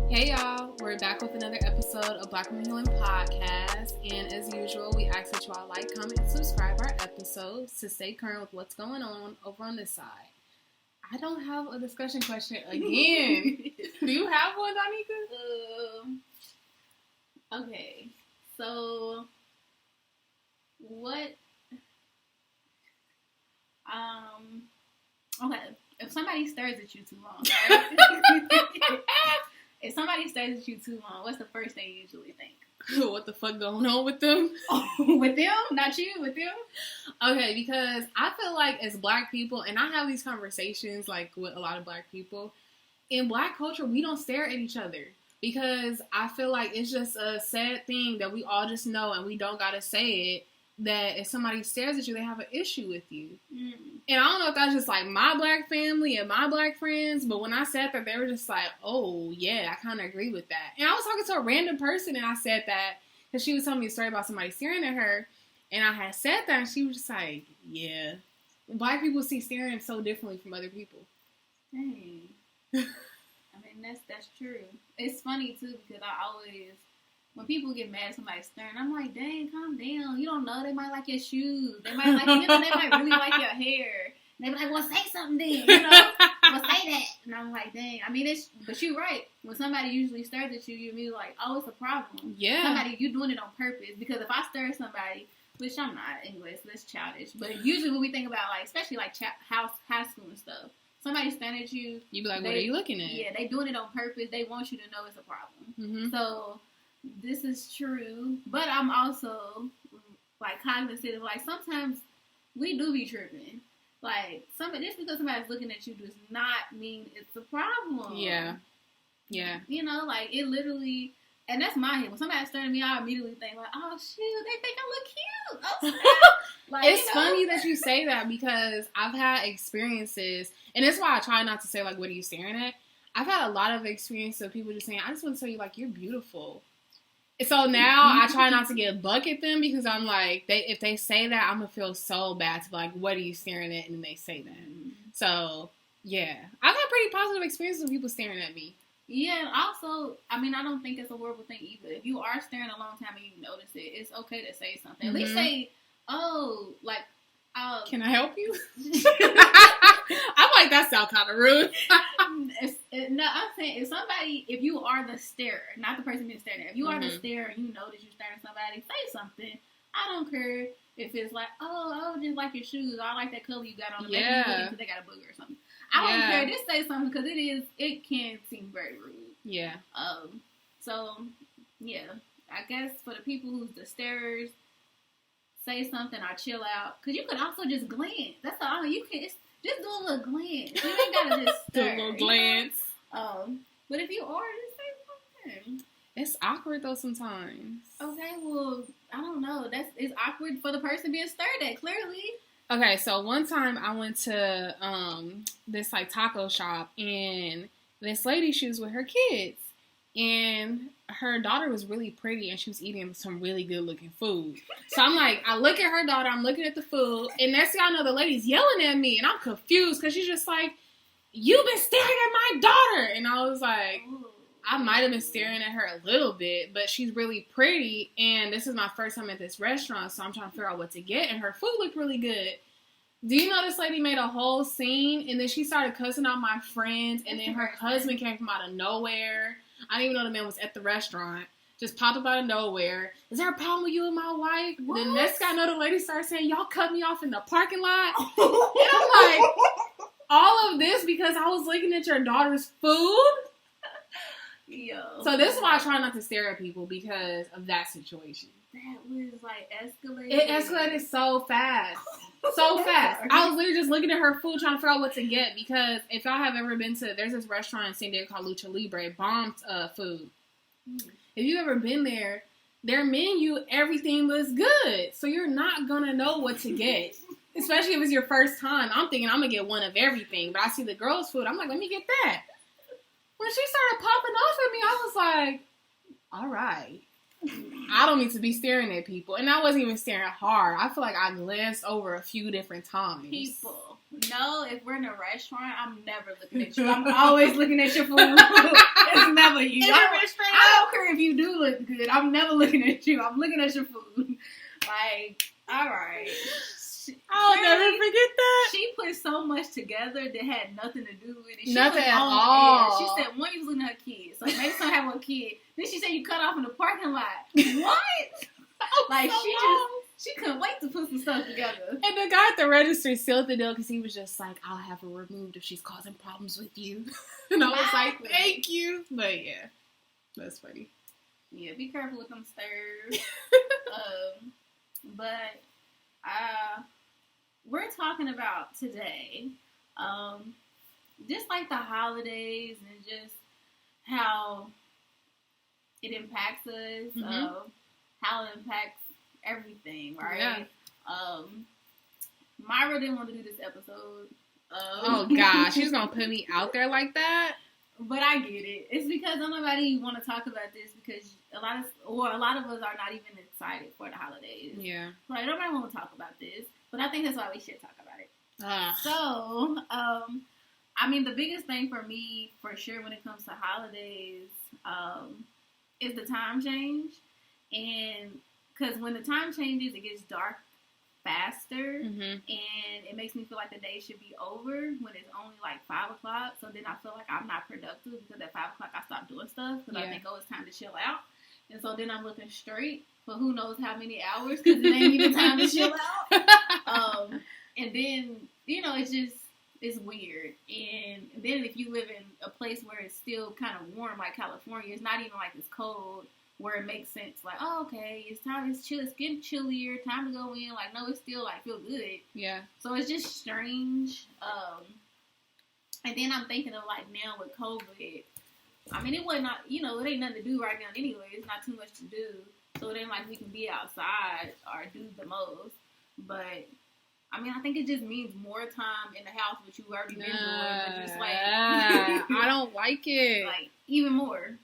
Hey y'all, we're back with another episode of Black Women Healing Podcast, and as usual, we ask that you all like, comment, and subscribe our episodes to stay current with what's going on over on this side. I don't have a discussion question again. Do you have one, Donika? Okay, so what? Okay, if somebody stares at you too long, right? If somebody stares at you too long, what's the first thing you usually think? What the fuck going on with them? With them? Not you, with them? Okay, because I feel like as Black people, and I have these conversations like with a lot of Black people, in Black culture, we don't stare at each other. Because I feel like it's just a sad thing that we all just know and we don't gotta say it, that if somebody stares at you, they have an issue with you. Mm. And I don't know if that's just like my Black family and my Black friends, but when I said that, they were just like, oh, yeah, I kind of agree with that. And I was talking to a random person and I said that because she was telling me a story about somebody staring at her. And I had said that and she was just like, yeah. Black people see staring so differently from other people. Dang. I mean, that's true. It's funny, too, because I always... When people get mad at somebody staring, I'm like, dang, calm down. You don't know. They might like your shoes. They might like, they might really like your hair. And they be like, well, say something then, Well, say that. And I'm like, dang. I mean, but you're right. When somebody usually stares at you, you're be like, oh, it's a problem. Yeah. You doing it on purpose. Because if I stare at somebody, which I'm not anyway, so that's childish. But usually when we think about, like, especially like high school and stuff, somebody staring at you. You be like, what are you looking at? Yeah, they doing it on purpose. They want you to know it's a problem. Mm-hmm. So... This is true, but I'm also, like, cognizant of, like, sometimes we do be tripping. Like, just because somebody's looking at you does not mean it's a problem. Yeah. Yeah. You know, like, it literally, and that's my head. When somebody's staring at me, I immediately think, like, oh, shoot, they think I look cute. Oh, like, it's funny that you say that because I've had experiences, and that's why I try not to say, like, what are you staring at? I've had a lot of experiences of people just saying, I just want to tell you, like, you're beautiful. So now I try not to get buck at them because I'm like, if they say that, I'm going to feel so bad to be like, what are you staring at? And then they say that. Mm-hmm. So, yeah. I've had pretty positive experiences with people staring at me. Yeah, also, I mean, I don't think it's a horrible thing either. If you are staring a long time and you notice it, it's okay to say something. Mm-hmm. At least say, oh, like, can I help you? I'm like, that sounds kind of rude. No, I'm saying if you are the starer, not the person being stared at, if you are the starer and you notice you're staring at somebody, say something. I don't care if it's like, oh, I just like your shoes. I like that color you got on. Yeah. Because they got a booger or something. I don't care. Just say something because it can seem very rude. Yeah. So, yeah. I guess for the people who's the starers, say something or chill out. Because you could also just glance. That's all. You can just do a little glance. You ain't gotta just stare. Do a little glance. But if you are, just say something. It's awkward though sometimes. Okay, well, I don't know. It's awkward for the person being stared at. Clearly. Okay, so one time I went to this like taco shop and this lady, she was with her kids. And her daughter was really pretty and she was eating some really good looking food. So I'm like, I look at her daughter, I'm looking at the food, and next thing I know, the lady's yelling at me and I'm confused because she's just like, you've been staring at my daughter. And I was like, I might have been staring at her a little bit, but she's really pretty and this is my first time at this restaurant, so I'm trying to figure out what to get, and her food looked really good. Do you know this lady made a whole scene and then she started cussing out my friends, and then her husband came from out of nowhere. I didn't even know the man was at the restaurant. Just popped up out of nowhere. Is there a problem with you and my wife? What? The next guy I know, the lady started saying, y'all cut me off in the parking lot. And I'm like, all of this because I was looking at your daughter's food? Yo. So this is why I try not to stare at people because of that situation. That was like escalated. It escalated so fast. So fast. I was literally just looking at her food trying to figure out what to get because if y'all have ever been to, there's this restaurant in San Diego called Lucha Libre, bombed food. If you've ever been there, their menu, everything looks good. So you're not going to know what to get. Especially if it's your first time. I'm thinking I'm going to get one of everything. But I see the girl's food. I'm like, let me get that. When she started popping off at me, I was like, all right. I don't need to be staring at people. And I wasn't even staring hard. I feel like I glanced over a few different times. People. No, if we're in a restaurant, I'm never looking at you. I'm always looking at your food. It's never you. I don't care if you do look good. I'm never looking at you. I'm looking at your food. Like, all right. I'll never forget that. She put so much together that had nothing to do with it. She nothing was at on all. Air. She said one, you was looking at her kids. So maybe some have one kid. Then she said you cut off in the parking lot. What? Like, she couldn't wait to put some stuff together. And the guy at the register sealed the deal because he was just like, I'll have her removed if she's causing problems with you. And I was like, thank you. But yeah, that's funny. Yeah, be careful with them stirs. But we're talking about today, just like the holidays and just how it impacts us, how it impacts everything, right? Yeah. Myra didn't want to do this episode. Oh gosh, she's gonna put me out there like that. But I get it. It's because nobody want to talk about this because a lot of us are not even excited for the holidays. Yeah. Like, nobody want to talk about this, but I think that's why we should talk about it. So, I mean, the biggest thing for me, for sure, when it comes to holidays, is the time change. And because when the time changes, it gets dark faster, and it makes me feel like the day should be over when it's only like 5 o'clock. So then I feel like I'm not productive because at 5 o'clock I stop doing stuff because I think, oh, it's time to chill out. And so then I'm looking straight for who knows how many hours because it ain't even time to chill out. And then, you know, it's weird. And then if you live in a place where it's still kind of warm, like California, it's not even like it's cold, where it makes sense, like, oh, okay, it's time, it's chill, it's getting chillier, time to go in, like, no, it's still, like, feel good. Yeah. So it's just strange. And then I'm thinking of, like, now with COVID, I mean, it wasn't, you know, it ain't nothing to do right now anyway, it's not too much to do, so it ain't like we can be outside or do the most, but, I mean, I think it just means more time in the house, which you've already been doing, but just, like, I don't like it. Like, even more.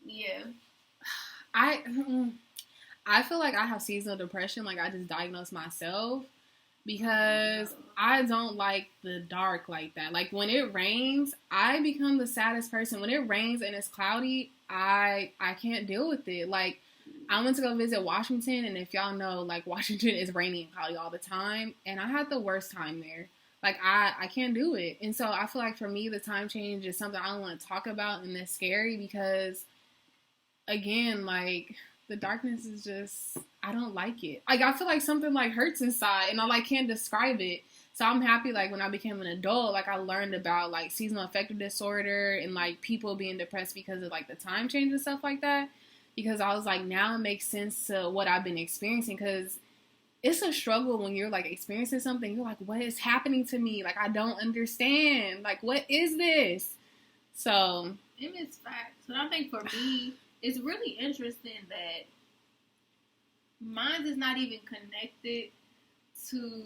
Yeah. I feel like I have seasonal depression. Like, I just diagnosed myself because I don't like the dark like that. Like, when it rains, I become the saddest person. When it rains and it's cloudy, I can't deal with it. Like, I went to go visit Washington, and if y'all know, like, Washington is rainy and cloudy all the time, and I had the worst time there. Like, I can't do it. And so I feel like for me, the time change is something I don't want to talk about, and it's scary because, again, like, the darkness is just, I don't like it. Like, I feel like something, like, hurts inside, and I, like, can't describe it. So I'm happy, like, when I became an adult, like, I learned about, like, seasonal affective disorder and, like, people being depressed because of, like, the time change and stuff like that. Because I was like, now it makes sense to what I've been experiencing. Because it's a struggle when you're, like, experiencing something. You're like, what is happening to me? Like, I don't understand. Like, what is this? So. It is facts. But I think for me, it's really interesting that mine is not even connected to,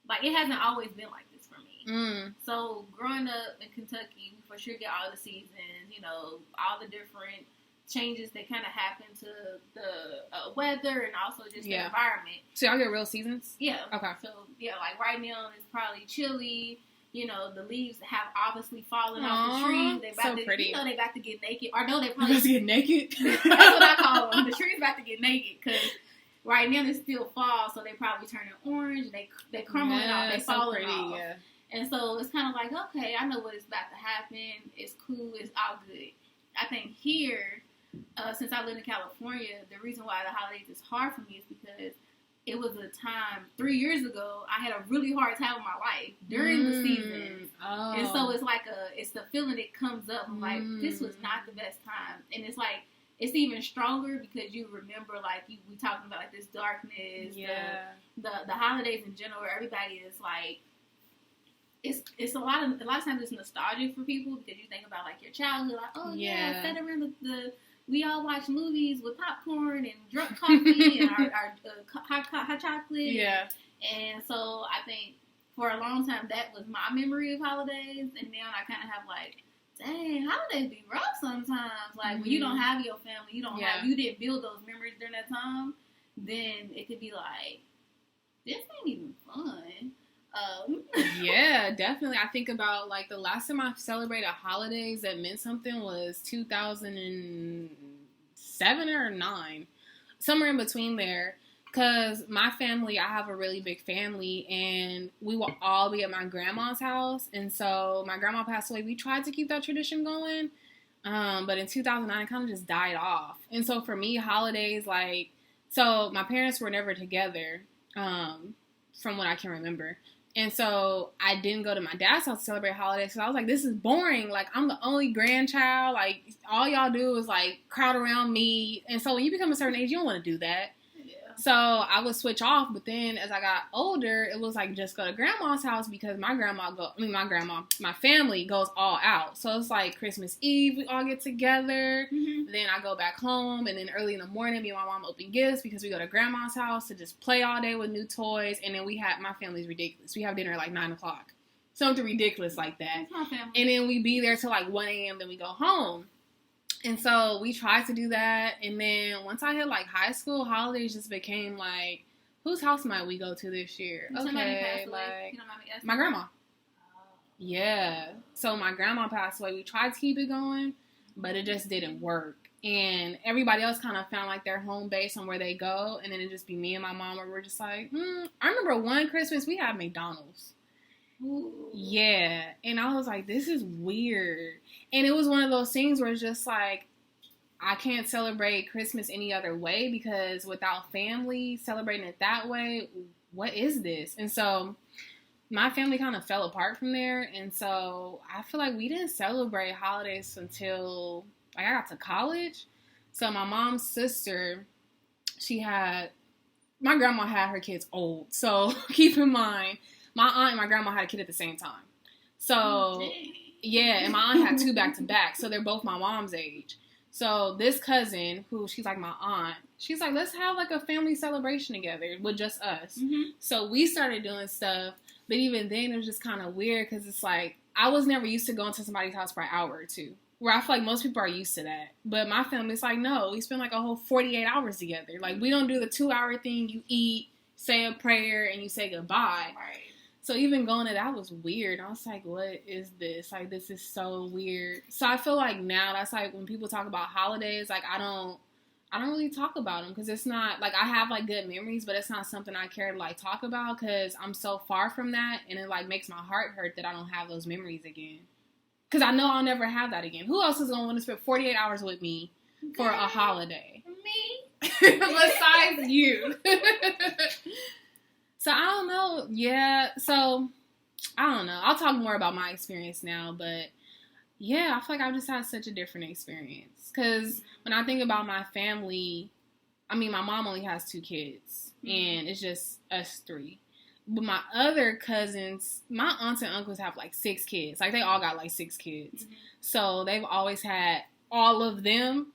like, it hasn't always been like this for me. So, growing up in Kentucky, we for sure get all the seasons, you know, all the different changes that kind of happen to the weather and also just the environment. So, y'all get real seasons? Yeah. Okay. So, yeah, like, right now, it's probably chilly. You know, the leaves have obviously fallen off the trees. They about to, pretty. You know, they about to get naked. Or no, they probably about to get naked. That's what I call them. The trees about to get naked because right now it's still fall, so they probably turning orange. They crumbling off. They falling off. Yeah. And so it's kind of like, okay, I know what is about to happen. It's cool. It's all good. I think here, since I live in California, the reason why the holidays is hard for me is because it was a time 3 years ago I had a really hard time with my life during the season. Oh. And so it's like it's the feeling that comes up. I'm like, this was not the best time. And it's like, it's even stronger because you remember, like, we talking about, like, this darkness, the holidays in general, where everybody is like, it's a lot of times it's nostalgic for people because you think about, like, your childhood, like, oh yeah, sat around we all watch movies with popcorn and drunk coffee and our hot chocolate. Yeah. And so I think for a long time that was my memory of holidays, and now I kind of have like, dang, holidays be rough sometimes. Like, when you don't have your family, you didn't build those memories during that time, then it could be like, this ain't even fun. Yeah, definitely. I think about, like, the last time I celebrated holidays that meant something was 2007 or 9. Somewhere in between there. Because my family, I have a really big family, and we will all be at my grandma's house. And so my grandma passed away. We tried to keep that tradition going. But in 2009, it kind of just died off. And so for me, holidays, like, so my parents were never together, from what I can remember. And so I didn't go to my dad's house to celebrate holidays because I was like, this is boring. Like, I'm the only grandchild. Like, all y'all do is, like, crowd around me. And so when you become a certain age, you don't want to do that. So I would switch off, but then as I got older, it was like just go to grandma's house because my family goes all out. So it's like Christmas Eve, we all get together. Mm-hmm. Then I go back home, and then early in the morning, me and my mom open gifts because we go to grandma's house to just play all day with new toys. And then my family's ridiculous. We have dinner at like 9 o'clock. Something ridiculous like that. That's my family. And then we be there till like 1 a.m. Then we go home. And so we tried to do that. And then once I hit like high school, holidays just became like, whose house might we go to this year? Okay, like my grandma. Yeah. So my grandma passed away. We tried to keep it going, but it just didn't work. And everybody else kind of found like their home base on where they go. And then it'd just be me and my mom where we're just like, I remember one Christmas we had McDonald's. Ooh. Yeah. And I was like, this is weird. And it was one of those things where it's just like, I can't celebrate Christmas any other way because without family celebrating it that way, what is this? And so my family kind of fell apart from there. And so I feel like we didn't celebrate holidays until like I got to college. So my mom's sister, my grandma had her kids old. So keep in mind, my aunt and my grandma had a kid at the same time. So, yeah, and my aunt had 2 back-to-back. So they're both my mom's age. So this cousin, who she's like my aunt, she's like, let's have like a family celebration together with just us. Mm-hmm. So we started doing stuff. But even then, it was just kind of weird because it's like, I was never used to going to somebody's house for an hour or two. Where I feel like most people are used to that. But my family's like, no, we spend like a whole 48 hours together. Like, we don't do the 2-hour thing. You eat, say a prayer, and you say goodbye. Right. So even going to that was weird. I was like, what is this? Like, this is so weird. So I feel like now that's like when people talk about holidays, like I don't really talk about them because it's not like I have like good memories, but it's not something I care to like talk about because I'm so far from that, and it like makes my heart hurt that I don't have those memories again. Because I know I'll never have that again. Who else is going to want to spend 48 hours with me for a holiday? Me. Besides you. So, I don't know. Yeah. So, I don't know. I'll talk more about my experience now. But, yeah, I feel like I've just had such a different experience. Because when I think about my family, I mean, my mom only has 2 kids. And it's just us 3. But my other cousins, my aunts and uncles have like 6 kids. Like, they all got like 6 kids. Mm-hmm. So, they've always had all of them.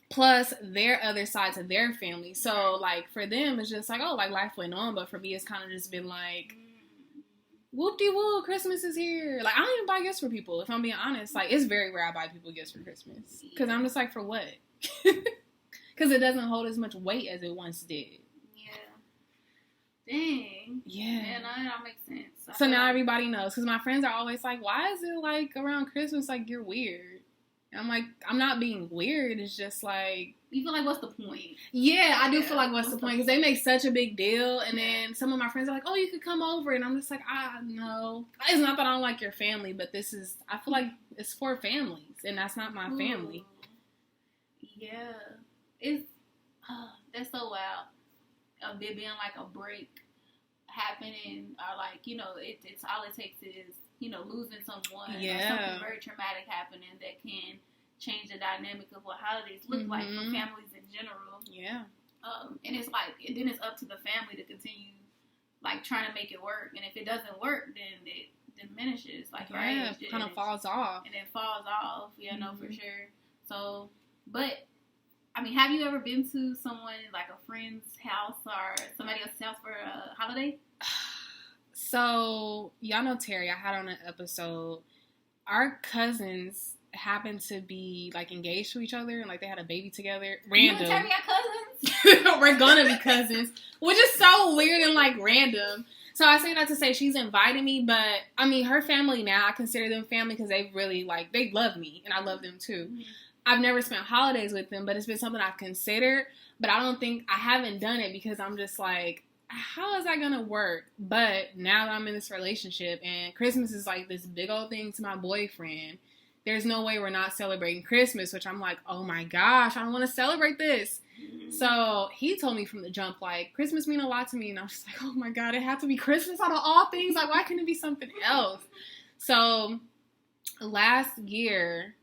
Plus their other sides of their family. So, like, for them, it's just like, oh, like, life went on. But for me, it's kind of just been like, whoop-de-woo, Christmas is here. Like, I don't even buy gifts for people, if I'm being honest. Like, it's very rare I buy people gifts for Christmas. Because I'm just like, for what? Because it doesn't hold as much weight as it once did. Yeah. Dang. Yeah. Yeah, no, that makes sense. So now everybody knows. Because my friends are always like, why is it, like, around Christmas, like, you're weird? I'm like, I'm not being weird. It's just like... You feel like, what's the point? Yeah, I do feel like, what's the point? Because they make such a big deal. And then some of my friends are like, oh, you could come over. And I'm just like, no. It's not that I don't like your family, but this is... I feel like it's for families. And that's not my family. Yeah. It's... that's so wild. Of there being like a break happening. Or like, you know, it's all it takes is... you know, losing someone or something very traumatic happening that can change the dynamic of what holidays look like for families in general. Yeah. And it's like, and then it's up to the family to continue, like, trying to make it work. And if it doesn't work, then it diminishes. Like, right? It kind of falls off. And it falls off. Yeah, no, for sure. So, but, I mean, have you ever been to someone, like a friend's house or somebody else's house for a holiday? So, y'all know Terry, I had on an episode, our cousins happened to be, like, engaged to each other, and, like, they had a baby together. Random. You and Terry are cousins? We're gonna be cousins, which is so weird and, like, random. So I say that to say she's invited me, but I mean, her family now, I consider them family because they really, like, they love me and I love them too. Mm-hmm. I've never spent holidays with them, but it's been something I've considered, but I haven't done it because I'm just like, how is that going to work? But now that I'm in this relationship and Christmas is like this big old thing to my boyfriend, there's no way we're not celebrating Christmas, which I'm like, oh my gosh, I don't want to celebrate this. Mm-hmm. So he told me from the jump, like, Christmas mean a lot to me. And I was just like, oh my God, it had to be Christmas out of all things. Like, why couldn't it be something else? So the year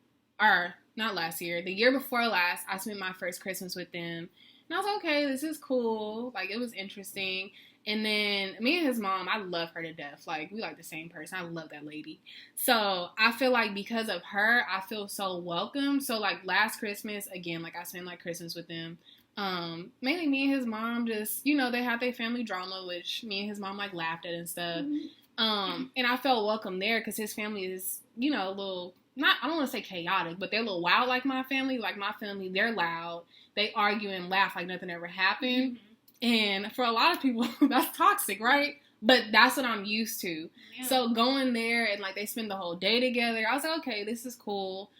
before last, I spent my first Christmas with them. And I was like, okay, this is cool. Like, it was interesting. And then me and his mom, I love her to death. Like, we like the same person. I love that lady. So I feel like because of her, I feel so welcome. So, like, last Christmas, again, like, I spent, like, Christmas with them. Mainly me and his mom just, you know, they had their family drama, which me and his mom, like, laughed at and stuff. Mm-hmm. And I felt welcome there because his family is, you know, a little, I don't want to say chaotic, but they're a little wild like my family. Like, my family, they're loud. They argue and laugh like nothing ever happened. Mm-hmm. And for a lot of people, that's toxic, right? But that's what I'm used to. Yeah. So going there and, like, they spend the whole day together, I was like, okay, this is cool.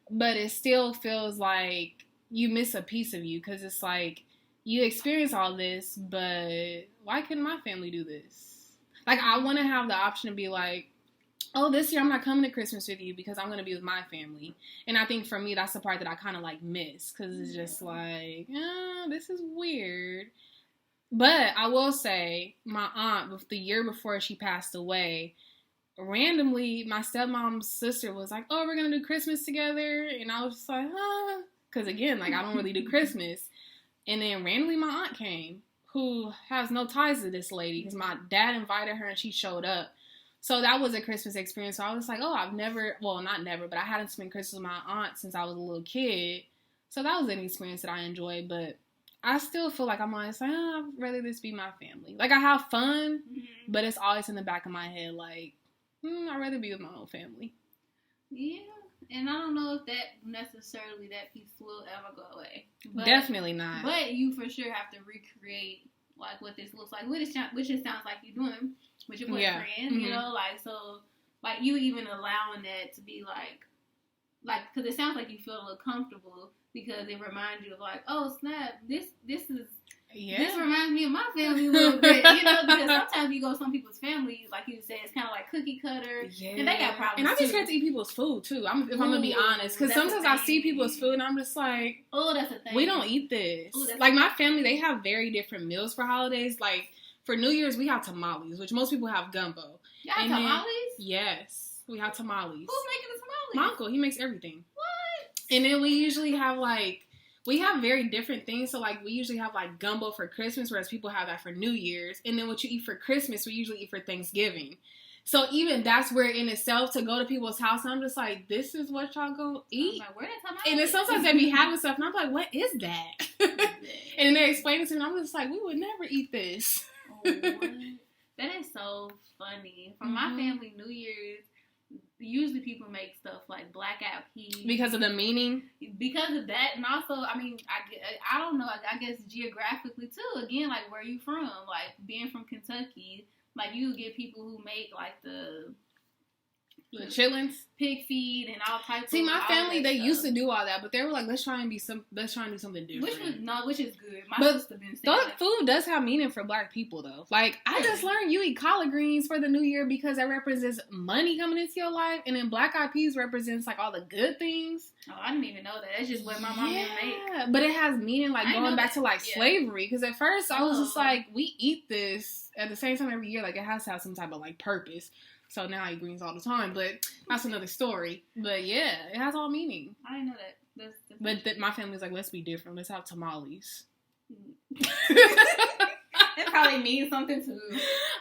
But it still feels like you miss a piece of you because it's like you experience all this, but why couldn't my family do this? Like, I want to have the option to be like, oh, this year I'm not coming to Christmas with you because I'm going to be with my family. And I think for me, that's the part that I kind of, like, miss because it's just like, this is weird. But I will say, my aunt, the year before she passed away, randomly, my stepmom's sister was like, oh, we're going to do Christmas together. And I was just like, because again, like, I don't really do Christmas. And then randomly my aunt came, who has no ties to this lady because my dad invited her and she showed up. So that was a Christmas experience. So I was like, oh, not never, but I hadn't spent Christmas with my aunt since I was a little kid. So that was an experience that I enjoyed, but I still feel like I'm always like, I'd rather this be my family. Like, I have fun, but it's always in the back of my head, like, I'd rather be with my own family. Yeah, and I don't know if that piece will ever go away. But, definitely not. But you for sure have to recreate, like, what this looks like, which it sounds like you're doing with your boyfriend, you know, like, so, like, you even allowing that to be, like, because it sounds like you feel a little comfortable because it reminds you of, like, oh, snap, this reminds me of my family a little bit, you know, because sometimes you go to some people's family, like you said, it's kind of like cookie cutter, and they got problems, and I'm just scared to eat people's food, too, if I'm going to be honest, because sometimes I see people's food, and I'm just like, oh, that's a thing. We don't eat this. Like, my family, they have very different meals for holidays, like, for New Year's, we have tamales, which most people have gumbo. Y'all have tamales? Yes, we have tamales. Who's making the tamales? My uncle, he makes everything. What? And then we usually have, like, we have very different things. So, like, we usually have, like, gumbo for Christmas, whereas people have that for New Year's. And then what you eat for Christmas, we usually eat for Thanksgiving. So, even that's where in itself, to go to people's house, I'm just like, this is what y'all go eat? Like, where did tamales? And then sometimes they be having stuff, and I'm like, what is that? And then they explain it to me, and I'm just like, we would never eat this. Oh, that is so funny. For my family, New Year's, usually people make stuff like black-eyed peas. Because of the meaning? Because of that, and also, I mean, I don't know, I guess geographically, too. Again, like, where are you from? Like, being from Kentucky, like, you get people who make, like, the chitlins, pig feed, and all types. See, my family, they used to do all that, but they were like, let's try and do something different. Which is good. My sister been saying that. Food does have meaning for Black people, though. Like, I just learned you eat collard greens for the New Year because that represents money coming into your life, and then black-eyed peas represents, like, all the good things. Oh, I didn't even know that. That's just what my mom didn't make. Yeah, but it has meaning, like, going back to, like, slavery, because at first I was just like, we eat this at the same time every year, like, it has to have some type of, like, purpose. So now I eat greens all the time, but that's another story. But yeah, it has all meaning. I didn't know that. But my family's like, let's be different. Let's have tamales. It probably means something too.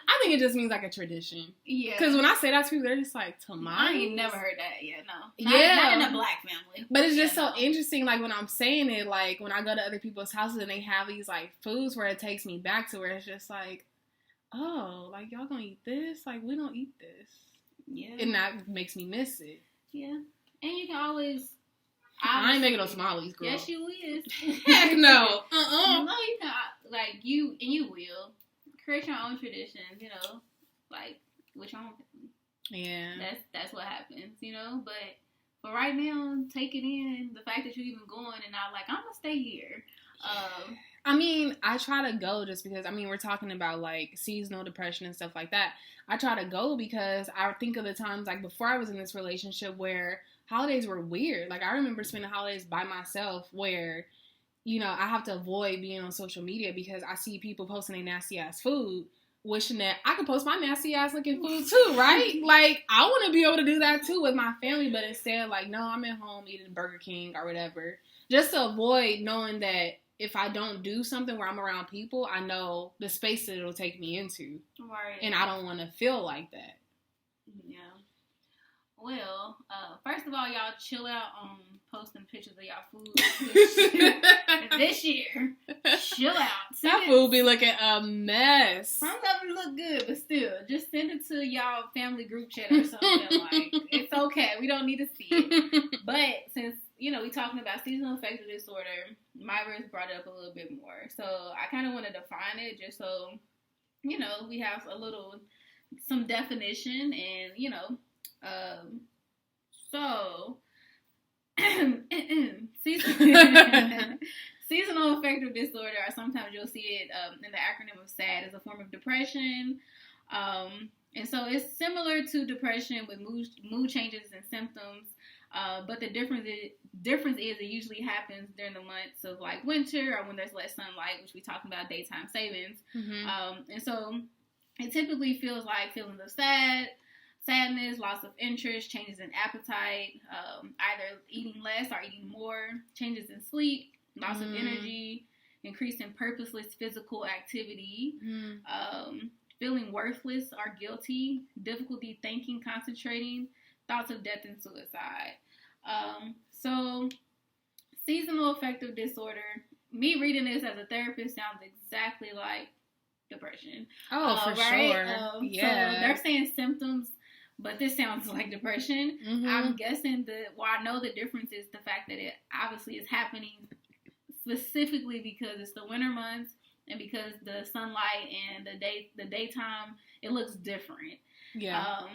I think it just means like a tradition. Yeah. Because when I say that to people, they're just like, tamales? I ain't never heard that yet, no. Not in a Black family. But it's just so interesting, like, when I'm saying it, like, when I go to other people's houses and they have these, like, foods where it takes me back to where it's just like, oh, like, y'all gonna eat this? Like, we don't eat this. Yeah. And that makes me miss it. Yeah. And you can always... I ain't making no tamales, girl. Yes, you is. Heck no. No, you can, like, you will. Create your own traditions, you know. like with your own family. Yeah. That's what happens, you know. But for right now, take it in the fact that you're even going and not like I'm gonna stay here. I mean, I try to go just because, I mean, we're talking about, like, seasonal depression and stuff like that. I try to go because I think of the times, like, before I was in this relationship where holidays were weird. Like, I remember spending holidays by myself where, you know, I have to avoid being on social media because I see people posting their nasty-ass food, wishing that I could post my nasty-ass looking food, too, right? Like, I want to be able to do that, too, with my family, but instead, like, no, I'm at home eating Burger King or whatever. Just to avoid knowing that if I don't do something where I'm around people, I know the space that it'll take me into. Right. And I don't want to feel like that. Yeah. Well, first of all, y'all chill out on posting pictures of y'all food this year. Chill out. That food be looking a mess. Some of them look good, but still, just send it to y'all family group chat or something. Like, it's okay. We don't need to see it. But since, you know, we talking about seasonal affective disorder, Myra's brought it up a little bit more. So I kind of want to define it just so, you know, we have some definition and, you know, so seasonal affective disorder, or sometimes you'll see it in the acronym of SAD, is a form of depression. And so it's similar to depression with mood changes and symptoms. But the difference is it usually happens during the months of like winter or when there's less sunlight, which we talk about daytime savings. Mm-hmm. And so it typically feels like feelings of sadness, loss of interest, changes in appetite, either eating less or eating more, changes in sleep, loss of energy, increase in purposeless physical activity, feeling worthless or guilty, difficulty thinking, concentrating, thoughts of death and suicide. So seasonal affective disorder, me reading this as a therapist sounds exactly like depression. Oh, for right? Sure. Yeah. So they're saying symptoms, but this sounds like depression. Mm-hmm. I'm guessing I know the difference is the fact that it obviously is happening specifically because it's the winter months and because the sunlight and the daytime, it looks different. Yeah.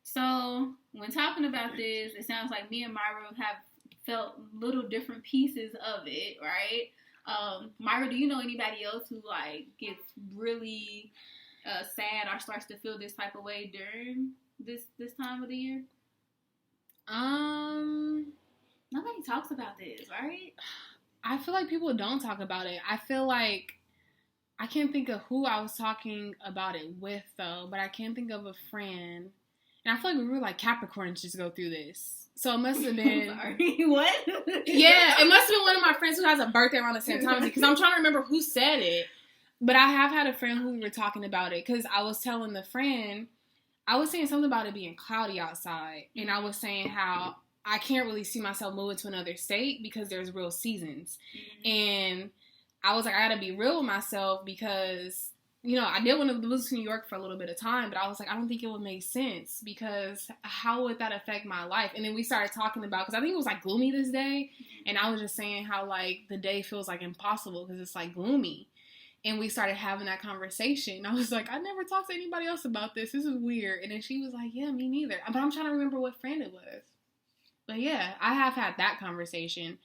So when talking about this, it sounds like me and Myra have felt little different pieces of it, right? Myra, do you know anybody else who like gets really sad or starts to feel this type of way during this time of the year? Nobody talks about this, right? I feel like people don't talk about it. I feel like I can't think of who I was talking about it with though, but I can think of a friend. And I feel like we were like Capricorns just go through this. So it must have been... Sorry, what? Yeah, it must have been one of my friends who has a birthday around the same time as me. Because I'm trying to remember who said it. But I have had a friend who we were talking about it. Because I was telling the friend... I was saying something about it being cloudy outside. And I was saying how I can't really see myself moving to another state because there's real seasons. Mm-hmm. And I was like, I got to be real with myself because... You know, I did want to move to New York for a little bit of time, but I was like, I don't think it would make sense because how would that affect my life? And then we started talking about, because I think it was like gloomy this day, and I was just saying how like the day feels like impossible because it's like gloomy. And we started having that conversation. I was like, I never talked to anybody else about this. This is weird. And then she was like, yeah, me neither. But I'm trying to remember what friend it was. But yeah, I have had that conversation.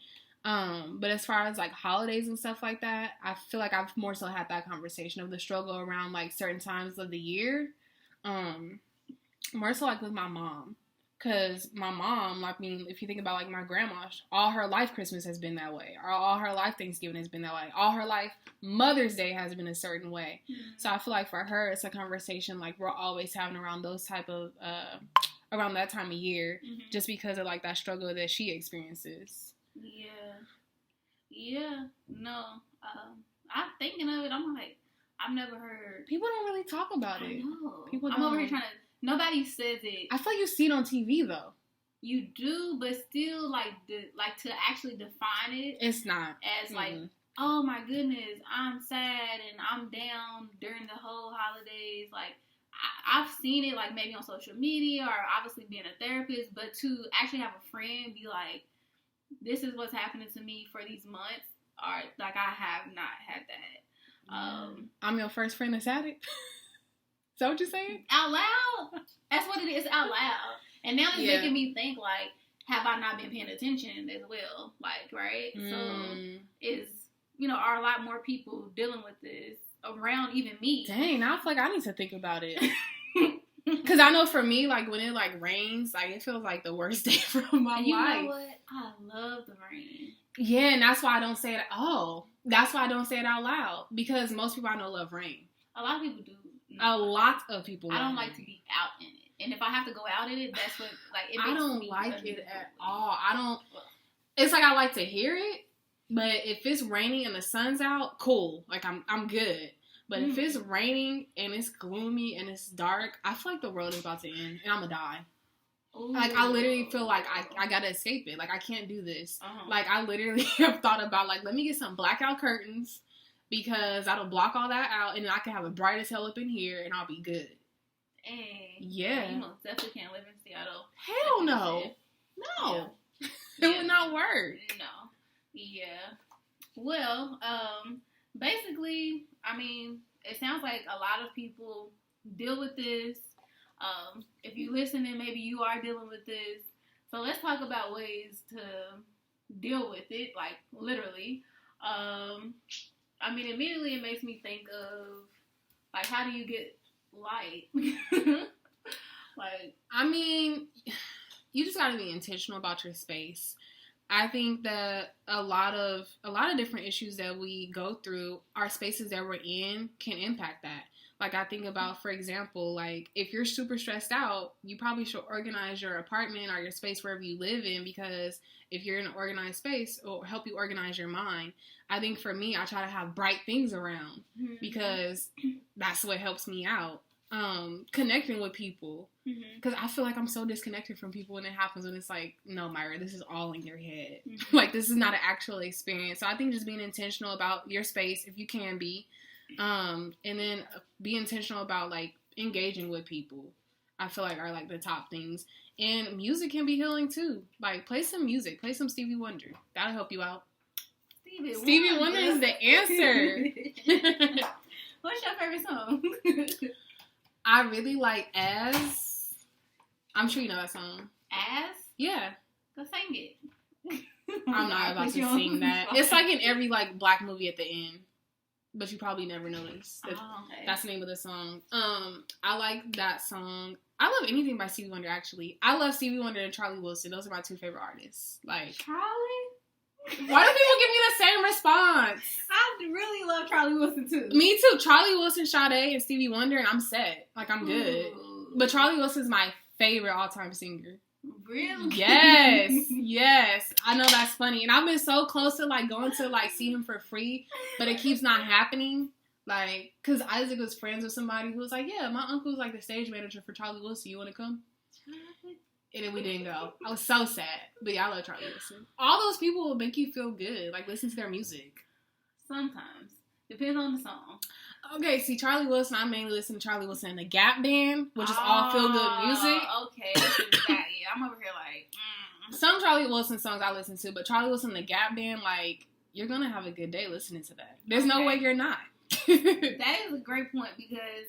But as far as like holidays and stuff like that, I feel like I've more so had that conversation of the struggle around like certain times of the year. More so like with my mom, cause my mom, I mean, if you think about like my grandma, all her life Christmas has been that way, or all her life Thanksgiving has been that way, all her life Mother's Day has been a certain way. Mm-hmm. So I feel like for her, it's a conversation like we're always having around those type of around that time of year, just because of like that struggle that she experiences. Yeah, no, I'm thinking of it, I'm like, I've never heard. People don't really talk about it. No. People don't. I'm over here trying to, nobody says it. I feel like you see it on TV though. You do, but still like to actually define it. It's not. As like, oh my goodness, I'm sad and I'm down during the whole holidays, like, I've seen it like maybe on social media or obviously being a therapist, but to actually have a friend be like, this is what's happening to me for these months, or like I have not had that. I'm your first friend that's had it. Is that what you're saying? Out loud? That's what it is, out loud. And now it's making me think, like, have I not been paying attention as well? Like, right? So, are a lot more people dealing with this around even me? Dang, now I feel like I need to think about it. Because I know for me, like, when it, like, rains, like, it feels like the worst day from my life. You know what? I love the rain. Yeah, and that's why I don't say it. That's why I don't say it out loud. Because most people I know love rain. A lot of people do. A lot of people. I don't like to be out in it. And if I have to go out in it, that's what, like, it makes I don't me like it at all. It's like I like to hear it, but if it's raining and the sun's out, cool. Like, I'm good. But if it's raining and it's gloomy and it's dark, I feel like the world is about to end and I'm gonna die. Ooh. Like, I literally feel like I gotta escape it. Like, I can't do this. Like, I literally have thought about, like, let me get some blackout curtains because that'll block all that out and then I can have a bright as hell up in here and I'll be good. Hey, yeah. You most definitely can't live in Seattle. Hell no. No. Yeah. It would not work. No. Yeah. Well, basically, I mean, it sounds like a lot of people deal with this. If you listen and maybe you are dealing with this. So let's talk about ways to deal with it, like, literally. I mean, immediately it makes me think of, like, how do you get light? Like, I mean, you just gotta be intentional about your space. I think that a lot of different issues that we go through, our spaces that we're in can impact that. Like, I think about, for example, like, if you're super stressed out, you probably should organize your apartment or your space wherever you live in, because if you're in an organized space, it'll help you organize your mind. I think for me, I try to have bright things around because that's what helps me out. Connecting with people, because I feel like I'm so disconnected from people when it happens, when it's like, no, Myra, this is all in your head. Like, this is not an actual experience. So I think just being intentional about your space, if you can be, and then be intentional about, like, engaging with people, I feel like are, like, the top things. And music can be healing too. Like, play some music, play some Stevie Wonder. That'll help you out. Stevie Wonder is the answer. What's your favorite song? I really like As. I'm sure you know that song. As? Yeah. Go sing it. I'm not about to sing that. It's like in every, like, black movie at the end. But you probably never noticed. Okay. That's the name of the song. I like that song. I love anything by Stevie Wonder, actually. I love Stevie Wonder and Charlie Wilson. Those are my two favorite artists. Like, Charlie? Why do people give me the same response? I really love Charlie Wilson, too. Me, too. Charlie Wilson, Sade, and Stevie Wonder, and I'm set. Like, I'm good. Ooh. But Charlie Wilson's my favorite all-time singer. Really? Yes. Yes. I know that's funny. And I've been so close to, like, going to, like, see him for free, but it keeps not happening. Like, because Isaac was friends with somebody who was like, yeah, my uncle's, like, the stage manager for Charlie Wilson. You want to come? And then we didn't go. I was so sad. But yeah, I love Charlie Wilson. All those people will make you feel good. Like, listen to their music. Sometimes. Depends on the song. Okay, see, Charlie Wilson, I mainly listen to Charlie Wilson and the Gap Band, which is all feel-good music. Okay, yeah, I'm over here like, Some Charlie Wilson songs I listen to, but Charlie Wilson and the Gap Band, like, you're going to have a good day listening to that. There's no way you're not. That is a great point, because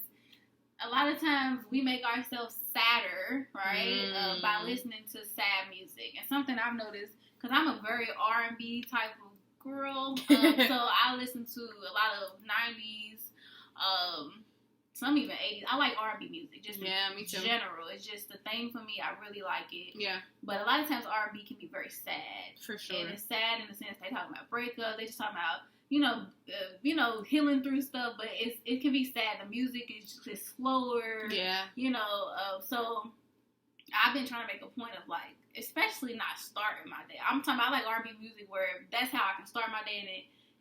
a lot of times we make ourselves sadder, right, by listening to sad music. And something I've noticed, because I'm a very R&B type of girl, so I listen to a lot of 90s, some even 80s. I like R&B music, just me too. In general. It's just the thing for me. I really like it. Yeah. But a lot of times R&B can be very sad. For sure. And it's sad in the sense they talking about breakup. They just talking about, healing through stuff. But it can be sad. The music is just slower. Yeah. So I've been trying to make a point of, like, especially not starting my day. I'm talking about, I like R&B music where that's how I can start my day, and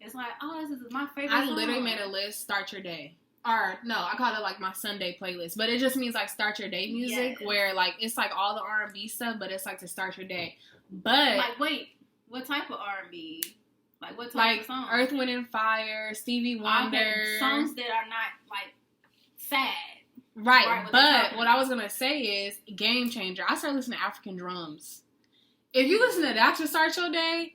it's like, oh, this is my favorite song. I literally made a list, start your day. Or, no, I call it, like, my Sunday playlist. But it just means, like, start your day music, where, like, it's, like, all the R&B stuff, but it's, like, to start your day. But, like, wait, what type of R&B? Like, what type of songs? Earth, Wind, and Fire, Stevie Wonder. Okay, songs that are not, like, sad. Right, but what I was going to say is, Game Changer. I started listening to African drums. If you listen to that to start your day,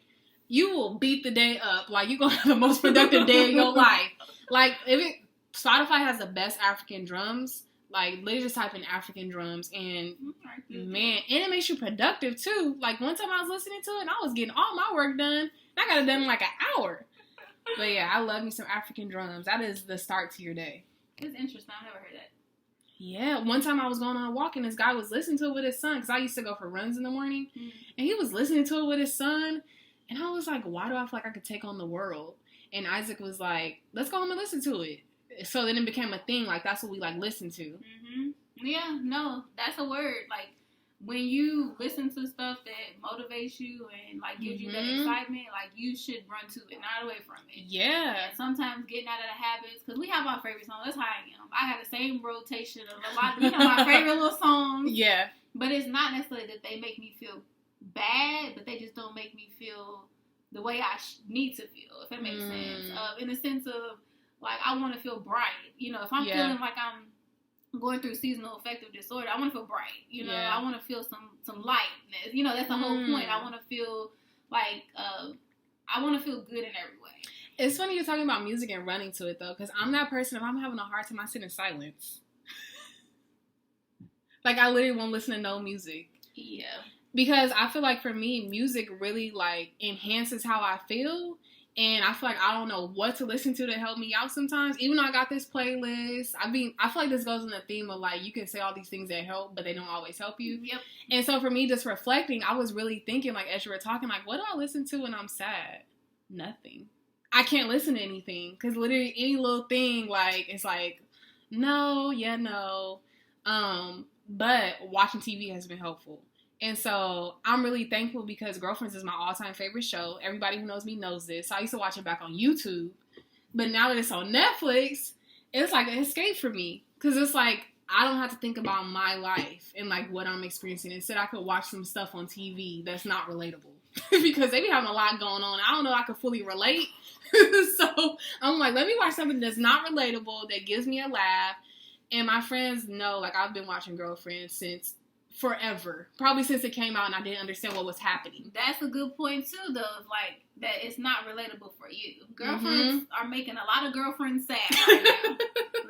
you will beat the day up. Like, you're going to have the most productive day of your life. Like, Spotify has the best African drums. Like, literally just type in African drums, and Alright, man, and it makes you productive too. Like, one time I was listening to it, and I was getting all my work done, and I got it done in like an hour. But yeah, I love me some African drums. That is the start to your day. It's interesting. I've never heard that. Yeah, one time I was going on a walk, and this guy was listening to it with his son, because I used to go for runs in the morning, and he was listening to it with his son, and I was like, why do I feel like I could take on the world? And Isaac was like, let's go home and listen to it. So then it became a thing, like, that's what we, like, listen to. Mm-hmm. Yeah, no, that's a word. Like, when you listen to stuff that motivates you and, like, gives you that excitement, like, you should run to it, not away from it. Yeah. And sometimes getting out of the habits, because we have our favorite songs. That's how I am. I have the same rotation of a lot of, my favorite little songs. Yeah. But it's not necessarily that they make me feel bad, but they just don't make me feel the way I need to feel, if that makes sense. In the sense of, like, I want to feel bright. You know, if I'm feeling like I'm going through seasonal affective disorder, I want to feel bright. You know, I want to feel some lightness. You know, that's the whole point. I want to feel like, I want to feel good in every way. It's funny you're talking about music and running to it, though, because I'm that person, if I'm having a hard time, I sit in silence. Like, I literally won't listen to no music. Yeah. Because I feel like, for me, music really, like, enhances how I feel. And I feel like I don't know what to listen to help me out sometimes. Even though I got this playlist, I feel like this goes in the theme of, like, you can say all these things that help, but they don't always help you. Yep. And so for me, just reflecting, I was really thinking, like, as you were talking, like, what do I listen to when I'm sad? Nothing. I can't listen to anything. Because literally any little thing, like, it's like, no, yeah, no. But watching TV has been helpful. And so I'm really thankful because Girlfriends is my all-time favorite show. Everybody who knows me knows this. So I used to watch it back on YouTube. But now that it's on Netflix, it's like an escape for me. Because it's like, I don't have to think about my life and, like, what I'm experiencing. Instead, I could watch some stuff on TV that's not relatable. Because they be having a lot going on. I don't know if I could fully relate. So I'm like, let me watch something that's not relatable, that gives me a laugh. And my friends know, like, I've been watching Girlfriends since forever. Probably since it came out and I didn't understand what was happening. That's a good point, too, though. Like, that it's not relatable for you. Girlfriends are making a lot of girlfriends sad right now.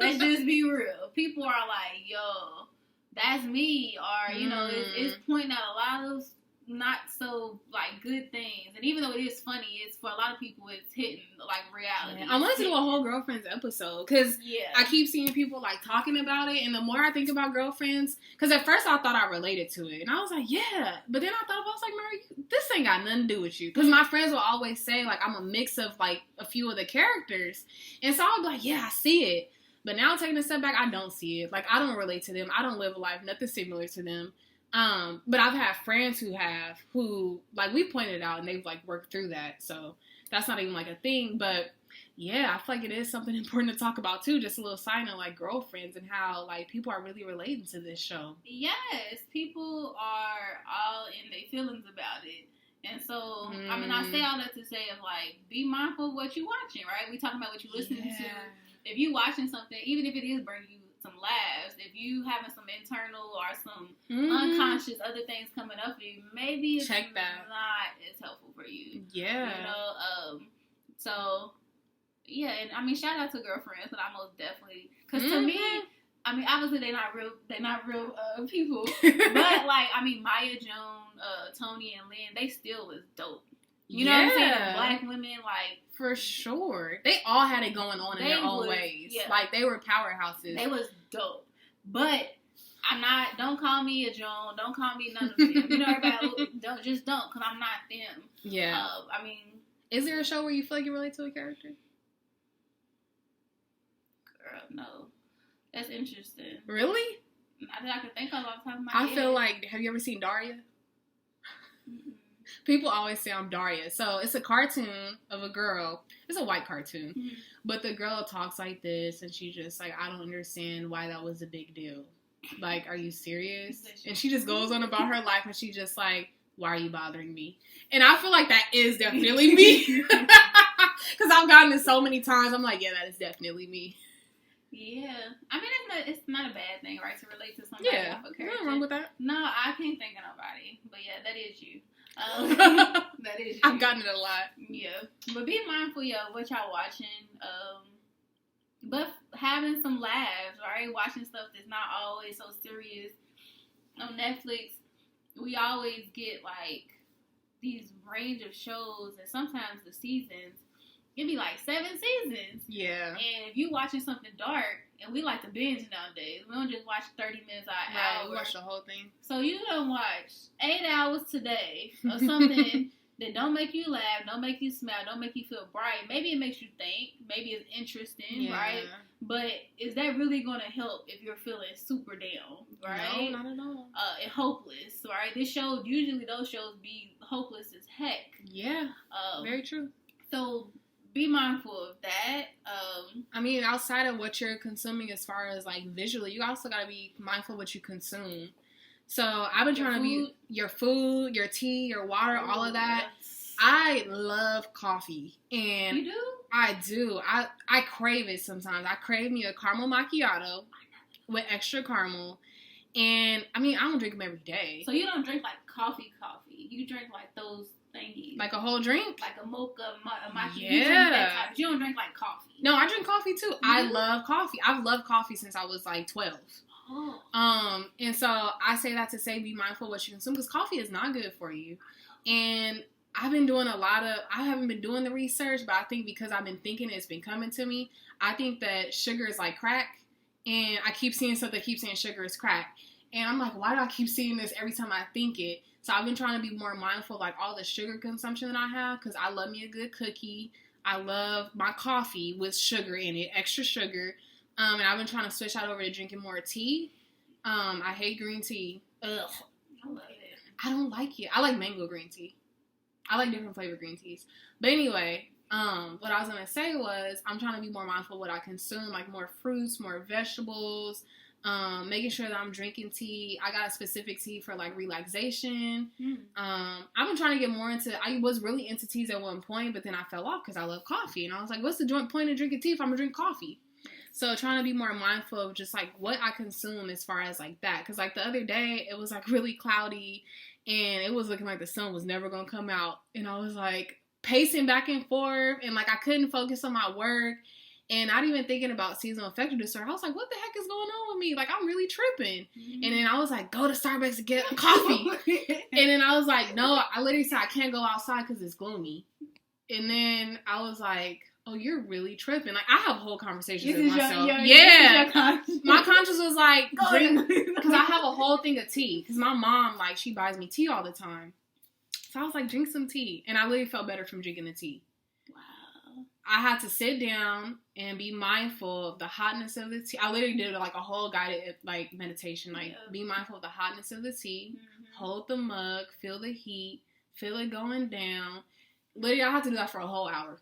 Let's just be real. People are like, yo, that's me. Or, you know, it's pointing out a lot of not so, like, good things. And even though it is funny, it's, for a lot of people, it's hitting, like, reality. I wanted to do a whole Girlfriends episode, because I keep seeing people, like, talking about it, and the more I think about Girlfriends, because at first I thought I related to it, and I was like, yeah, but then I was like, Mary, this ain't got nothing to do with you, because my friends will always say, like, I'm a mix of, like, a few of the characters, and so I'll be like, yeah, I see it, but now taking a step back, I don't see it. Like, I don't relate to them. I don't live a life, nothing similar to them. But I've had friends who, like, we pointed out and they've, like, worked through that. So that's not even, like, a thing. But yeah, I feel like it is something important to talk about too. Just a little sign of, like, Girlfriends and how, like, people are really relating to this show. Yes, people are all in their feelings about it. And so, I mean, I say all that to say, of, like, be mindful of what you're watching, right? We talking about what you're listening to. If you watching something, even if it is bringing you some laughs, if you having some internal or some unconscious other things coming up for you, maybe it's not as helpful for you. Yeah. You know, so, yeah, and I mean, shout out to Girlfriends, but I most definitely, because to me, I mean, obviously they're not real people, but, like, I mean, Maya, Joan, Tony, and Lynn, they still was dope. You know what I'm saying? Black women, like, for sure. They all had it going on in their own ways. Yeah. Like, they were powerhouses. They was dope. But don't call me a Joan. Don't call me none of them. You know, everybody, don't, because I'm not them. Yeah. I mean. Is there a show where you feel like you relate to a character? Girl, no. That's interesting. Really? Not that I can think of off the top of my head. I feel like, have you ever seen Daria? People always say I'm Daria. So it's a cartoon of a girl. It's a white cartoon. But the girl talks like this, and she's just like, I don't understand why that was a big deal. Like, are you serious? And she just goes on about her life, and she's just like, why are you bothering me? And I feel like that is definitely me. Because I've gotten it so many times. I'm like, yeah, that is definitely me. Yeah. I mean, it's not a bad thing, right, to relate to somebody off a character. Nothing wrong with that. No, I can't think of nobody. But yeah, that is you. That is you. I've gotten it a lot. Yeah. But be mindful, yo, what y'all watching. But having some laughs, right? Watching stuff that's not always so serious. On Netflix, we always get like these range of shows, and sometimes the seasons, it'd be like 7 seasons. Yeah. And if you watching something dark, and we like to binge nowadays, we don't just watch 30 minutes or an hour. We watch the whole thing. So you don't watch 8 hours today of something that don't make you laugh, don't make you smile, don't make you feel bright. Maybe it makes you think. Maybe it's interesting, right? But is that really going to help if you're feeling super down, right? No, not at all. And hopeless, right? Usually those shows be hopeless as heck. Yeah, very true. So be mindful of that. I mean, outside of what you're consuming as far as like visually, you also got to be mindful of what you consume. So I've been trying to be your food, your tea, your water, all of that. Yes. I love coffee. And you do? I do. I crave it sometimes. I crave me a caramel macchiato with extra caramel. And I mean, I don't drink them every day. So you don't drink like coffee. You drink like those thingies. Like a whole drink? Like a mocha, a macchiato. Yeah. You drink that type. You don't drink like coffee. No, I drink coffee too. Mm-hmm. I love coffee. I've loved coffee since I was like 12. Oh. And so I say that to say be mindful of what you consume, because coffee is not good for you. And I've been doing I haven't been doing the research, but I think because I've been thinking it's been coming to me, I think that sugar is like crack. And I keep seeing stuff that keeps saying sugar is crack. And I'm like, why do I keep seeing this every time I think it? So I've been trying to be more mindful of like all the sugar consumption that I have, because I love me a good cookie. I love my coffee with sugar in it, extra sugar. And I've been trying to switch out over to drinking more tea. I hate green tea. Ugh. I love it. I don't like it. I like mango green tea. I like different flavored green teas. But anyway, what I was going to say was I'm trying to be more mindful of what I consume, like more fruits, more vegetables, making sure that I'm drinking tea. I got a specific tea for like relaxation. I've been trying to get more into, I was really into teas at one point, but then I fell off because I love coffee. And I was like, what's the point of drinking tea if I'm going to drink coffee? So trying to be more mindful of just like what I consume as far as like that. Because like the other day, it was like really cloudy and it was looking like the sun was never going to come out. And I was like pacing back and forth and like I couldn't focus on my work. And not even thinking about seasonal affective disorder. I was like, what the heck is going on with me? Like, I'm really tripping. Mm-hmm. And then I was like, go to Starbucks to get coffee. And then I was like, no, I literally said I can't go outside because it's gloomy. And then I was like, oh, you're really tripping. Like, I have whole conversations with myself. My conscience was like, because I have a whole thing of tea. Because my mom, like, she buys me tea all the time. So I was like, drink some tea. And I literally felt better from drinking the tea. Wow. I had to sit down and be mindful of the hotness of the tea. I literally did like a whole guided like meditation. Like, be mindful of the hotness of the tea. Mm-hmm. Hold the mug. Feel the heat. Feel it going down. Literally, I had to do that for a whole hour.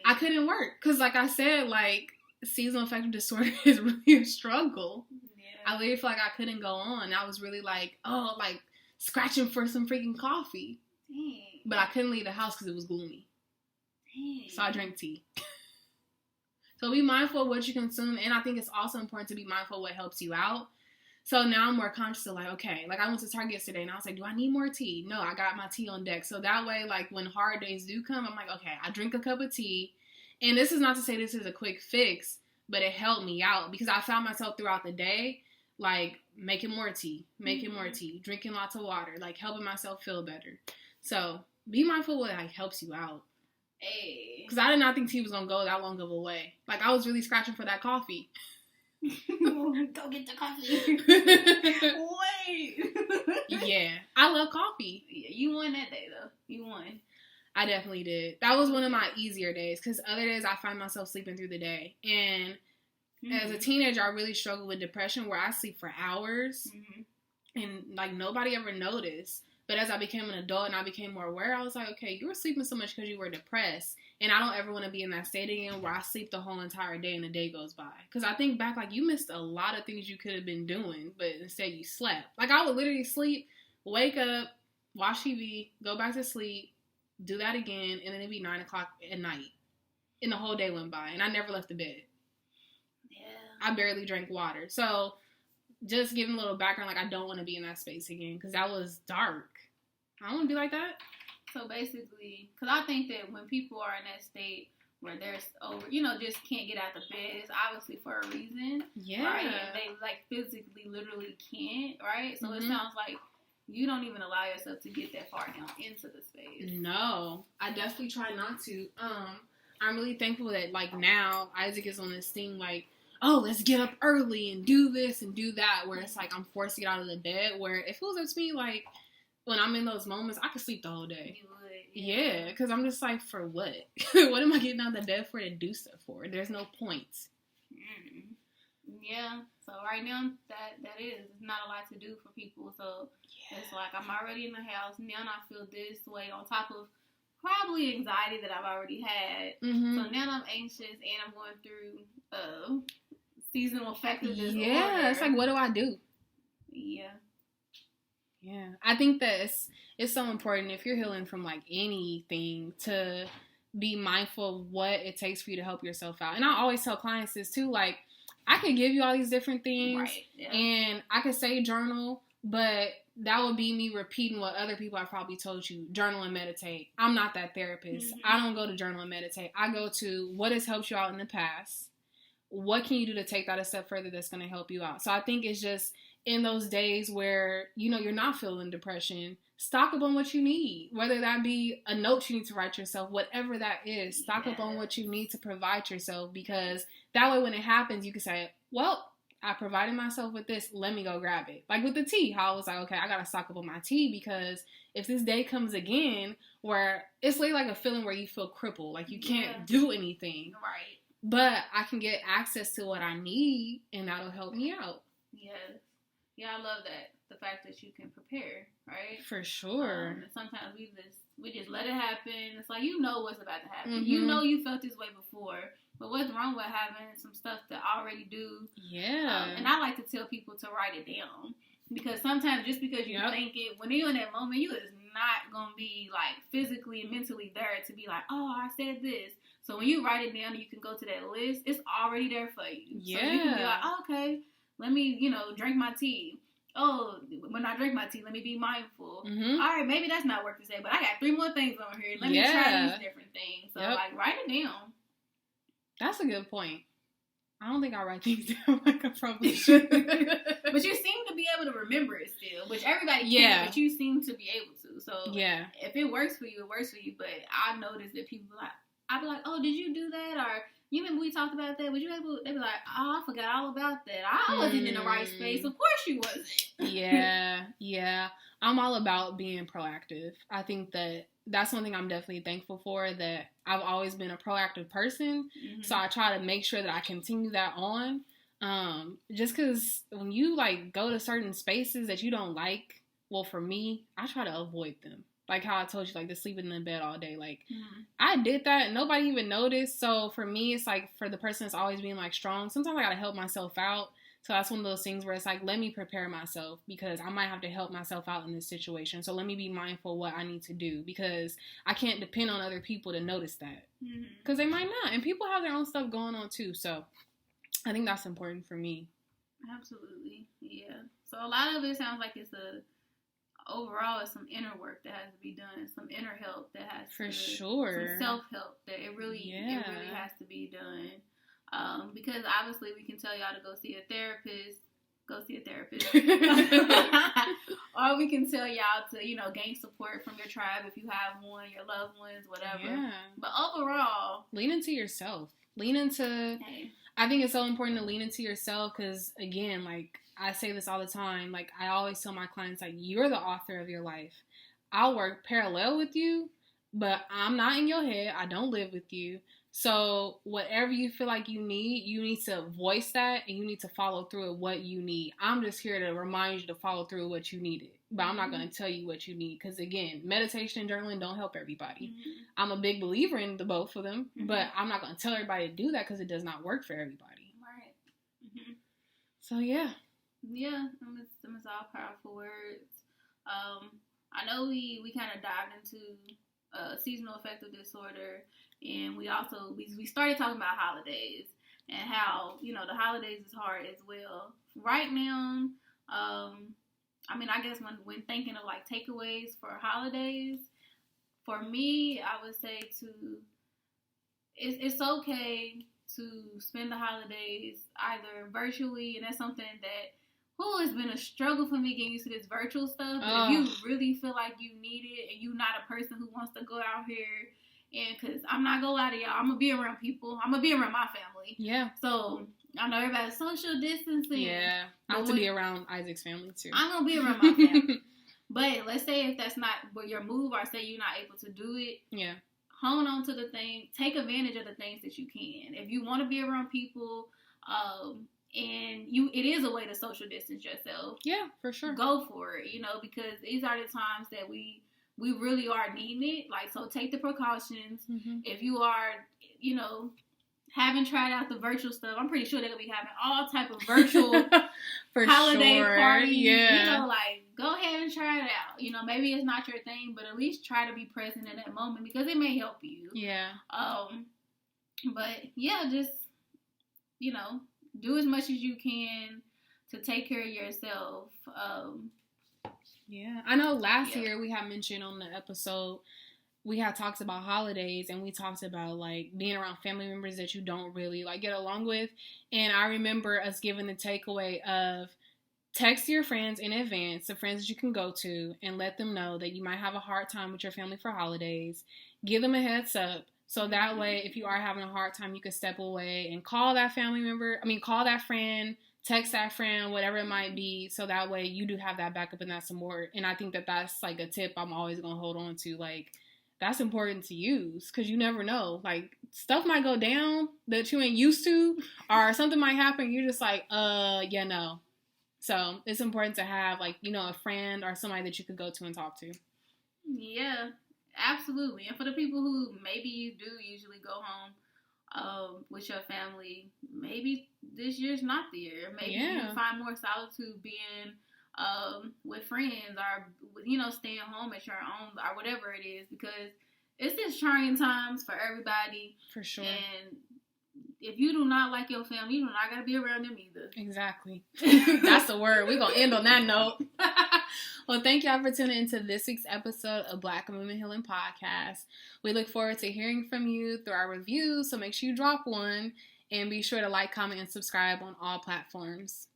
I couldn't work because, like I said, like seasonal affective disorder is really a struggle. Yeah. I literally feel like I couldn't go on. I was really like, like scratching for some freaking coffee. Dang. But I couldn't leave the house because it was gloomy. Dang. So I drank tea. So be mindful of what you consume, and I think it's also important to be mindful of what helps you out. So now I'm more conscious of like, okay, like I went to Target yesterday and I was like, do I need more tea? No, I got my tea on deck. So that way, like when hard days do come, I'm like, okay, I drink a cup of tea. And this is not to say this is a quick fix, but it helped me out because I found myself throughout the day, like making more tea, drinking lots of water, like helping myself feel better. So be mindful of what like helps you out. Because I did not think tea was going to go that long of a way. Like I was really scratching for that coffee. Go get the coffee. Wait. Yeah, I love coffee. Yeah, you won that day though. You won. I definitely did. That was one of my easier days because other days I find myself sleeping through the day. And as a teenager, I really struggled with depression where I sleep for hours and like nobody ever noticed. But as I became an adult and I became more aware, I was like, okay, you were sleeping so much because you were depressed. And I don't ever want to be in that state again where I sleep the whole entire day and the day goes by. Because I think back, like, you missed a lot of things you could have been doing, but instead you slept. Like, I would literally sleep, wake up, watch TV, go back to sleep, do that again, and then it'd be 9 o'clock at night. And the whole day went by, and I never left the bed. Yeah. I barely drank water. So, just giving a little background, like, I don't want to be in that space again, because that was dark. I don't want to be like that. So basically, because I think that when people are in that state, where they're just can't get out of bed. It's obviously for a reason. Yeah. Right? And they, like, physically, literally can't, right? So it sounds like you don't even allow yourself to get that far down into the space. No, I definitely try not to. I'm really thankful that, like, now Isaac is on this thing, like, oh, let's get up early and do this and do that, where it's like I'm forced to get out of the bed, where if it was up to me, like, when I'm in those moments, I could sleep the whole day. You would. Yeah, because I'm just like, for what? What am I getting out of the bed for to do stuff for? There's no point. Yeah, so right now, that is not a lot to do for people, so it's like, I'm already in the house, now I feel this way, on top of probably anxiety that I've already had, so now I'm anxious, and I'm going through seasonal affective disorder. Yeah, it's like, what do I do? Yeah, I think that it's so important if you're healing from, like, anything, to be mindful of what it takes for you to help yourself out. And I always tell clients this too, like, I could give you all these different things, and I could say journal, but that would be me repeating what other people have probably told you. Journal and meditate. I'm not that therapist. I don't go to journal and meditate. I go to what has helped you out in the past. What can you do to take that a step further that's going to help you out? So I think it's just in those days where, you're not feeling depression, stock up on what you need. Whether that be a note you need to write yourself, whatever that is, stock up on what you need to provide yourself, because that way when it happens, you can say, well, I provided myself with this, let me go grab it. Like with the tea, how I was like, okay, I got to stock up on my tea, because if this day comes again where it's like a feeling where you feel crippled, like you can't do anything. Right. But I can get access to what I need, and that'll help me out. Yes. Yeah, I love that. The fact that you can prepare, right? For sure. And sometimes we just let it happen. It's like, what's about to happen. You felt this way before. But what's wrong with having some stuff to already do? Yeah. And I like to tell people to write it down. Because sometimes just because you think it, when you're in that moment, you is not going to be, like, physically and mentally there to be like, oh, I said this. So when you write it down and you can go to that list, it's already there for you. Yeah. So you can be like, oh, okay, let me, drink my tea. Oh, when I drink my tea, let me be mindful. All right, maybe that's not worth to say, but I got 3 more things on here. Let me try these different things. So, like, write it down. That's a good point. I don't think I write things down like I probably should. But you seem to be able to remember it still, which everybody can, but you seem to be able to. So, if it works for you, it works for you. But I noticed that people I'd be like, oh, did you do that? Or, you remember we talked about that? Was you able? They'd be like, oh, I forgot all about that. I wasn't in the right space. Of course you wasn't. Yeah. I'm all about being proactive. I think that's one thing I'm definitely thankful for, that I've always been a proactive person. So I try to make sure that I continue that on. Just because when you, like, go to certain spaces that you don't like, well, for me, I try to avoid them. Like how I told you, like, the sleeping in the bed all day. Like, I did that and nobody even noticed. So for me, it's like, for the person that's always being, like, strong, sometimes I gotta help myself out. So that's one of those things where it's like, let me prepare myself, because I might have to help myself out in this situation. So let me be mindful what I need to do, because I can't depend on other people to notice that, because they might not. And people have their own stuff going on too. So I think that's important for me. Absolutely. Yeah. So a lot of it sounds like overall, it's some inner work that has to be done, some inner help that has to, some self-help that it really has to be done. Because obviously we can tell y'all to go see a therapist, or we can tell y'all to, gain support from your tribe if you have one, your loved ones, whatever. Yeah. But overall, lean into yourself. I think it's so important to lean into yourself, because, again, like, I say this all the time. Like, I always tell my clients, like, you're the author of your life. I'll work parallel with you, but I'm not in your head. I don't live with you. So whatever you feel like you need to voice that, and you need to follow through with what you need. I'm just here to remind you to follow through with what you needed. But I'm not going to tell you what you need, because, again, meditation and journaling don't help everybody. I'm a big believer in the both of them, but I'm not going to tell everybody to do that, because it does not work for everybody. Right. So, yeah. Yeah, them is all powerful words. I know we kind of dived into seasonal affective disorder, and we started talking about holidays and how, the holidays is hard as well. Right now, I guess when thinking of, like, takeaways for holidays, for me, I would say it's okay to spend the holidays either virtually, and that's something that it's been a struggle for me getting used to this virtual stuff. But if you really feel like you need it, and you're not a person who wants to go out here, and because I'm not gonna lie to y'all, I'm gonna be around people. I'm gonna be around my family. Yeah. So I know everybody's social distancing. Yeah. I have to be around Isaac's family too. I'm gonna be around my family. But let's say if that's not your move, or say you're not able to do it. Yeah. Hone on to the thing. Take advantage of the things that you can. If you want to be around people, and it is a way to social distance yourself. Yeah, for sure. Go for it, because these are the times that we really are needing it. Like, so take the precautions. Mm-hmm. If you are, haven't tried out the virtual stuff, I'm pretty sure they're going to be having all type of virtual holiday parties. Yeah. Like, go ahead and try it out. Maybe it's not your thing, but at least try to be present in that moment because it may help you. Yeah. But yeah, just, do as much as you can to take care of yourself. Yeah. I know last year we had mentioned on the episode, we had talked about holidays, and we talked about, like, being around family members that you don't really, like, get along with. And I remember us giving the takeaway of text your friends in advance, the friends that you can go to, and let them know that you might have a hard time with your family for holidays. Give them a heads up. So that way, if you are having a hard time, you can step away and call that call that friend, text that friend, whatever it might be. So that way you do have that backup and that support. And I think that that's, like, a tip I'm always going to hold on to. Like, that's important to use because you never know. Like, stuff might go down that you ain't used to, or something might happen. You're just like, no. So it's important to have, like, a friend or somebody that you could go to and talk to. Yeah. Absolutely. And for the people who maybe you do usually go home with your family, maybe this year's not the year. Maybe you find more solitude being with friends or, staying home at your own or whatever it is, because it's just trying times for everybody. For sure. And if you do not like your family, you do not got to be around them either. Exactly. That's the word. We're going to end on that note. Well, thank y'all for tuning into this week's episode of Black Women Healing Podcast. We look forward to hearing from you through our reviews, so make sure you drop one, and be sure to like, comment, and subscribe on all platforms.